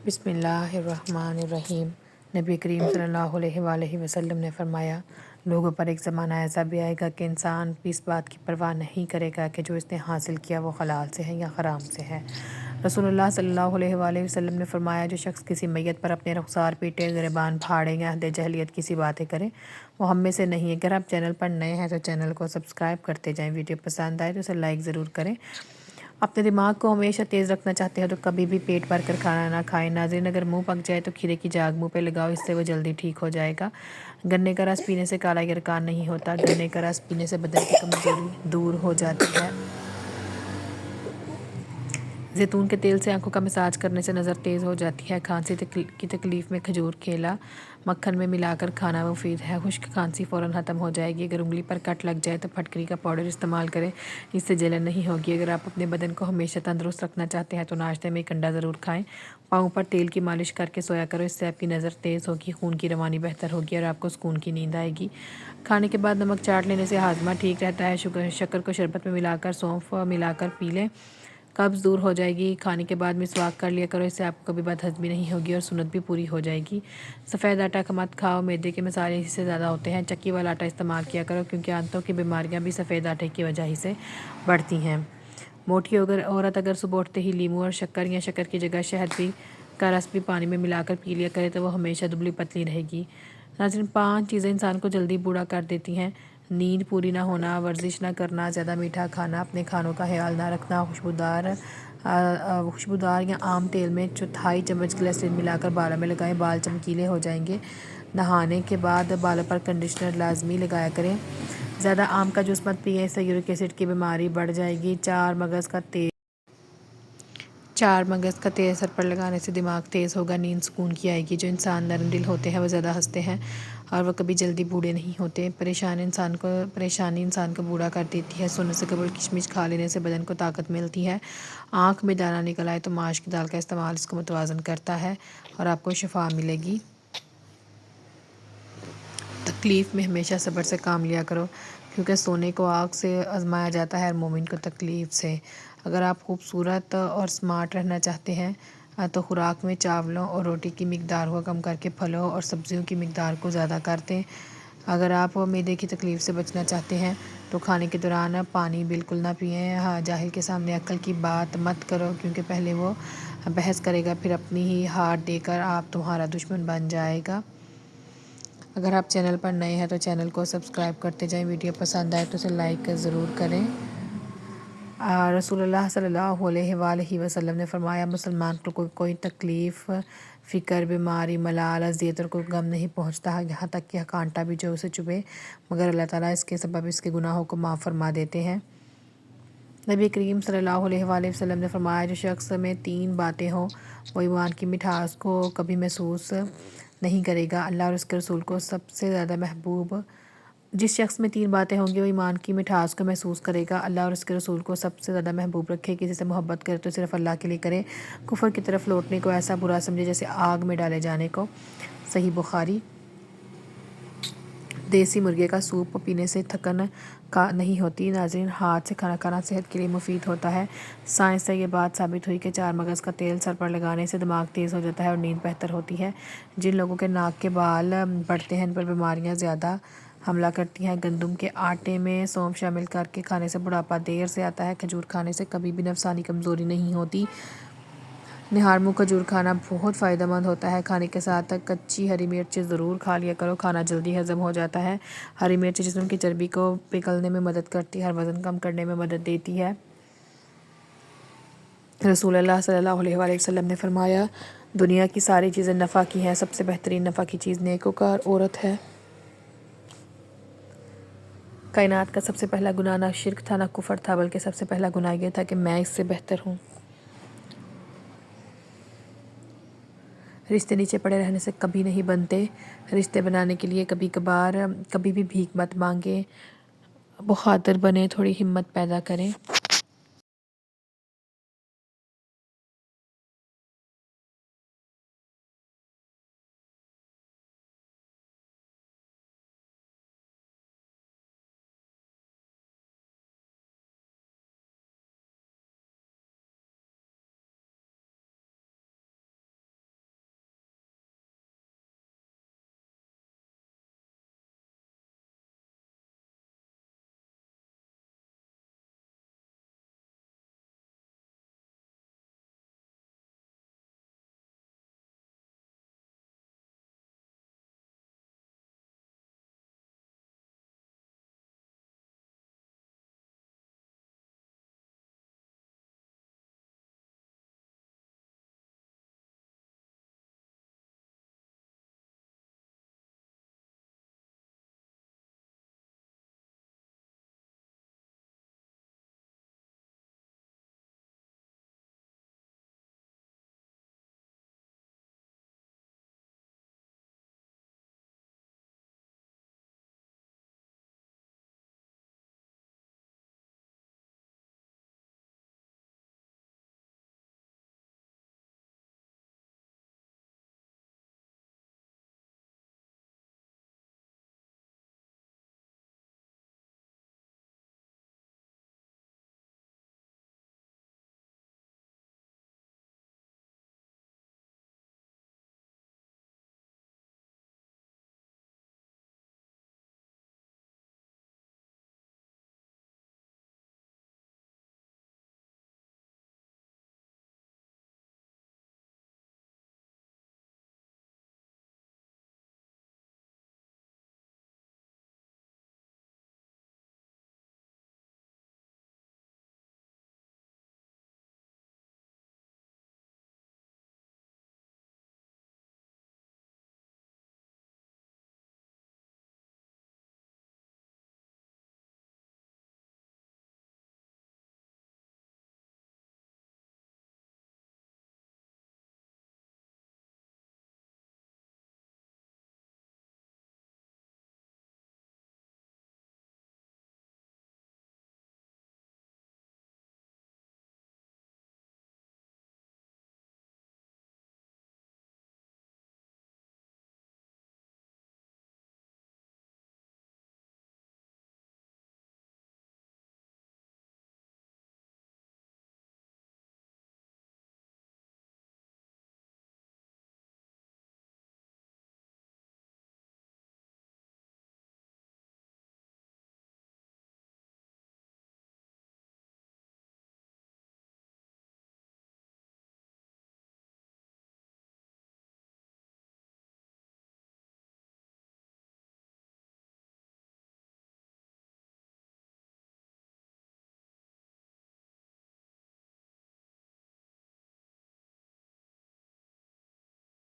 بسم اللہ الرحمن الرحیم۔ نبی کریم صلی اللہ علیہ وآلہ وسلم نے فرمایا، لوگوں پر ایک زمانہ ایسا بھی آئے گا کہ انسان اس بات کی پرواہ نہیں کرے گا کہ جو اس نے حاصل کیا وہ حلال سے ہے یا حرام سے ہے۔ رسول اللہ صلی اللہ علیہ وآلہ وسلم نے فرمایا، جو شخص کسی میت پر اپنے رخسار پیٹے، گریبان پھاڑے یا اہل جہلیت کسی باتیں کرے وہ ہم میں سے نہیں ہے۔ اگر آپ چینل پر نئے ہیں تو چینل کو سبسکرائب کرتے جائیں، ویڈیو پسند آئے تو اسے لائک ضرور کریں۔ اپنے دماغ کو ہمیشہ تیز رکھنا چاہتے ہو تو کبھی بھی پیٹ بھر کر کھانا نہ کھائیں۔ ناظرین، اگر منہ پک جائے تو کھیرے کی جاگ منہ پہ لگاؤ، اس سے وہ جلدی ٹھیک ہو جائے گا۔ گنے کا رس پینے سے کالا یرقان نہیں ہوتا، گنے کا رس پینے سے بدن کی کمزوری دور ہو جاتی ہے۔ زیتون کے تیل سے آنکھوں کا مساج کرنے سے نظر تیز ہو جاتی ہے۔ کھانسی کی تکلیف میں کھجور کیلا مکھن میں ملا کر کھانا مفید ہے، خشک کھانسی فوراً ختم ہو جائے گی۔ اگر انگلی پر کٹ لگ جائے تو پھٹکری کا پاؤڈر استعمال کریں، اس سے جلن نہیں ہوگی۔ اگر آپ اپنے بدن کو ہمیشہ تندرست رکھنا چاہتے ہیں تو ناشتے میں ایک انڈا ضرور کھائیں۔ پاؤں پر تیل کی مالش کر کے سویا کرو، اس سے آپ کی نظر تیز ہوگی، خون کی روانی بہتر ہوگی اور آپ کو سکون کی نیند آئے گی۔ کھانے کے بعد نمک چاٹ لینے سے ہاضمہ ٹھیک رہتا ہے۔ شکر کو شربت میں ملا کر سونف ملا کر پی لیں، قبض دور ہو جائے گی۔ کھانے کے بعد مسواک کر لیا کرو، اس سے آپ کو کبھی بد ہضمی نہیں ہوگی اور سنت بھی پوری ہو جائے گی۔ سفید آٹا مت کھاؤ، معدے کے مسائل اس سے زیادہ ہوتے ہیں۔ چکی والا آٹا استعمال کیا کرو کیونکہ آنتوں کی بیماریاں بھی سفید آٹے کی وجہ سے بڑھتی ہیں۔ موٹی عورت اگر صبح اٹھتے ہی لیموں اور شکر یا شکر کی جگہ شہد کا رس بھی پانی میں ملا کر پی لیا کرے تو وہ ہمیشہ دبلی پتلی رہے گی۔ ناظرین، 5 چیزیں انسان کو جلدی بوڑھا کر دیتی ہیں: نیند پوری نہ ہونا، ورزش نہ کرنا، زیادہ میٹھا کھانا، اپنے کھانوں کا خیال نہ رکھنا، خوشبودار یا عام تیل میں 1/4 چمچ گلیسرین ملا کر بالوں میں لگائیں، بال چمکیلے ہو جائیں گے۔ نہانے کے بعد بالوں پر کنڈیشنر لازمی لگایا کریں۔ زیادہ آم کا جوس مت پئیں، اس سے یورک ایسڈ کی بیماری بڑھ جائے گی۔ 4 مگز کا تیل سر پر لگانے سے دماغ تیز ہوگا، نیند سکون کی آئے گی۔ جو انسان نرم دل ہوتے ہیں وہ زیادہ ہنستے ہیں اور وہ کبھی جلدی بوڑھے نہیں ہوتے۔ پریشانی انسان کو بوڑھا کر دیتی ہے۔ سونے سے قبل کشمش کھا لینے سے بدن کو طاقت ملتی ہے۔ آنکھ میں دانہ نکل آئے تو ماش کی دال کا استعمال اس کو متوازن کرتا ہے اور آپ کو شفا ملے گی۔ تکلیف میں ہمیشہ صبر سے کام لیا کرو کیونکہ سونے کو آگ سے آزمایا جاتا ہے اور مومن کو تکلیف سے۔ اگر آپ خوبصورت اور سمارٹ رہنا چاہتے ہیں تو خوراک میں چاولوں اور روٹی کی مقدار کو کم کر کے پھلوں اور سبزیوں کی مقدار کو زیادہ کر دیں۔ اگر آپ معدے کی تکلیف سے بچنا چاہتے ہیں تو کھانے کے دوران پانی بالکل نہ پئیں۔ جاہل کے سامنے عقل کی بات مت کرو کیونکہ پہلے وہ بحث کرے گا، پھر اپنی ہی ہار دے کر آپ تمہارا دشمن بن جائے گا۔ اگر آپ چینل پر نئے ہیں تو چینل کو سبسکرائب کرتے جائیں، ویڈیو پسند آئے تو اسے لائک ضرور کریں۔ رسول اللہ صلی اللہ علیہ وآلہ وسلم نے فرمایا، مسلمان کو کوئی تکلیف، فکر، بیماری، ملال، اذیت اور کوئی غم نہیں پہنچتا، یہاں تک کہ کانٹا بھی جو اسے چبھے، مگر اللہ تعالیٰ اس کے سبب اس کے گناہوں کو معاف فرما دیتے ہیں۔ نبی کریم صلی اللہ علیہ وآلہ وسلم نے فرمایا، جو شخص میں 3 باتیں ہوں وہ ایمان کی مٹھاس کو کبھی محسوس نہیں کرے گا، اللہ اور اس کے رسول کو سب سے زیادہ محبوب۔ جس شخص میں 3 باتیں ہوں گی وہ ایمان کی مٹھاس کو محسوس کرے گا، اللہ اور اس کے رسول کو سب سے زیادہ محبوب رکھے، کسی سے محبت کرے تو صرف اللہ کے لیے کرے، کفر کی طرف لوٹنے کو ایسا برا سمجھے جیسے آگ میں ڈالے جانے کو۔ صحیح بخاری۔ دیسی مرغے کا سوپ پینے سے تھکن نہیں ہوتی۔ ناظرین، ہاتھ سے کھانا کھانا صحت کے لیے مفید ہوتا ہے۔ سائنس سے یہ بات ثابت ہوئی کہ 4 مگز کا تیل سر پر لگانے سے دماغ تیز ہو جاتا ہے اور نیند بہتر ہوتی ہے۔ جن لوگوں کے ناک کے بال بڑھتے ہیں ان پر بیماریاں زیادہ حملہ کرتی ہیں۔ گندم کے آٹے میں سونف شامل کر کے کھانے سے بڑھاپا دیر سے آتا ہے۔ کھجور کھانے سے کبھی بھی نفسانی کمزوری نہیں ہوتی۔ نہار منہ کھجور کھانا بہت فائدہ مند ہوتا ہے۔ کھانے کے ساتھ کچی ہری مرچ ضرور کھا لیا کرو، کھانا جلدی ہضم ہو جاتا ہے۔ ہری مرچ جسم کی چربی کو پگھلنے میں مدد کرتی ہے اور وزن کم کرنے میں مدد دیتی ہے۔ رسول اللہ صلی اللہ علیہ وآلہ وسلم نے فرمایا، دنیا کی ساری چیزیں نفع کی ہیں، سب سے بہترین نفع کی چیز نیکوکار عورت ہے۔ کائنات کا سب سے پہلا گناہ نہ شرک تھا نہ کفر تھا، بلکہ سب سے پہلا گناہ یہ تھا کہ میں اس سے بہتر ہوں۔ رشتے نیچے پڑے رہنے سے کبھی نہیں بنتے، رشتے بنانے کے لیے کبھی بھی بھیک مت مانگیں، بخاتر بنیں، تھوڑی ہمت پیدا کریں۔